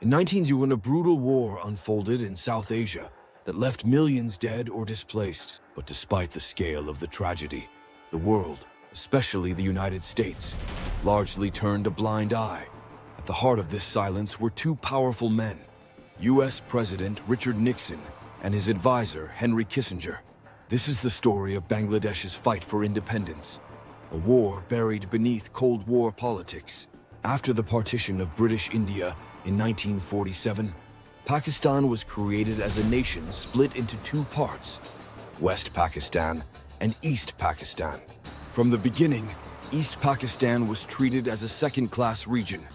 In 1901, a brutal war unfolded in South Asia that left millions dead or displaced. But despite the scale of the tragedy, the world, especially the United States, largely turned a blind eye. At the heart of this silence were two powerful men, U.S. President Richard Nixon and his advisor Henry Kissinger. This is the story of Bangladesh's fight for independence, a war buried beneath Cold War politics. After the partition of British India in 1947, Pakistan was created as a nation split into two parts, West Pakistan and East Pakistan. From the beginning, East Pakistan was treated as a second-class region,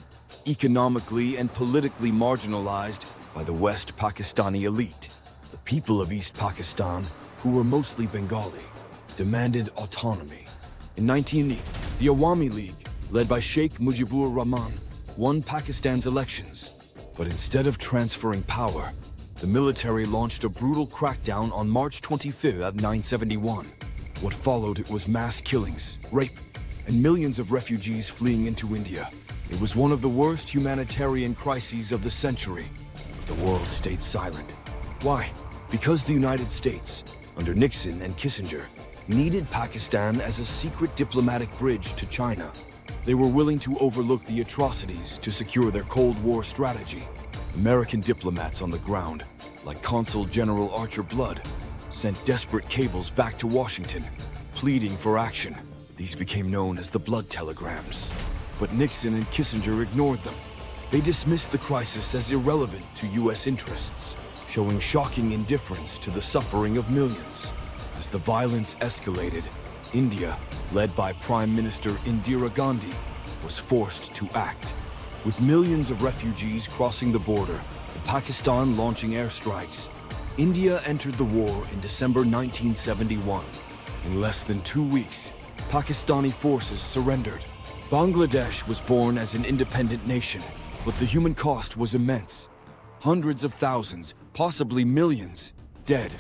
economically and politically marginalized by the West Pakistani elite. The people of East Pakistan, who were mostly Bengali, demanded autonomy. In 1980, the Awami League, led by Sheikh Mujibur Rahman, won Pakistan's elections. But instead of transferring power, the military launched a brutal crackdown on March 25, 1971. What followed was mass killings, rape, and millions of refugees fleeing into India. It was one of the worst humanitarian crises of the century. But the world stayed silent. Why? Because the United States, under Nixon and Kissinger, needed Pakistan as a secret diplomatic bridge to China. They were willing to overlook the atrocities to secure their Cold War strategy. American diplomats on the ground, like Consul General Archer Blood, sent desperate cables back to Washington, pleading for action. These became known as the blood telegrams. But Nixon and Kissinger ignored them. They dismissed the crisis as irrelevant to U.S. interests, showing shocking indifference to the suffering of millions. As the violence escalated, India, led by Prime Minister Indira Gandhi, was forced to act. With millions of refugees crossing the border and Pakistan launching airstrikes, India entered the war in December 1971. In less than 2 weeks, Pakistani forces surrendered. Bangladesh was born as an independent nation, but the human cost was immense. Hundreds of thousands, possibly millions, dead.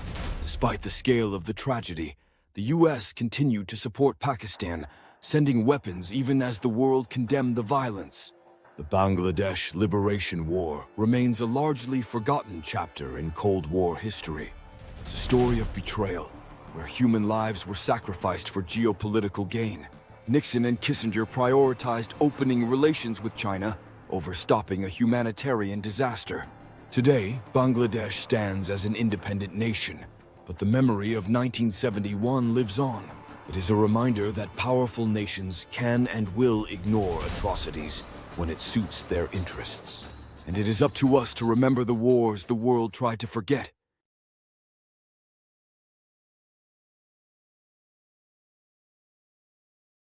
Despite the scale of the tragedy, the U.S. continued to support Pakistan, sending weapons even as the world condemned the violence. The Bangladesh Liberation War remains a largely forgotten chapter in Cold War history. It's a story of betrayal, where human lives were sacrificed for geopolitical gain. Nixon and Kissinger prioritized opening relations with China over stopping a humanitarian disaster. Today, Bangladesh stands as an independent nation, but the memory of 1971 lives on. It is a reminder that powerful nations can and will ignore atrocities when it suits their interests. And it is up to us to remember the wars the world tried to forget.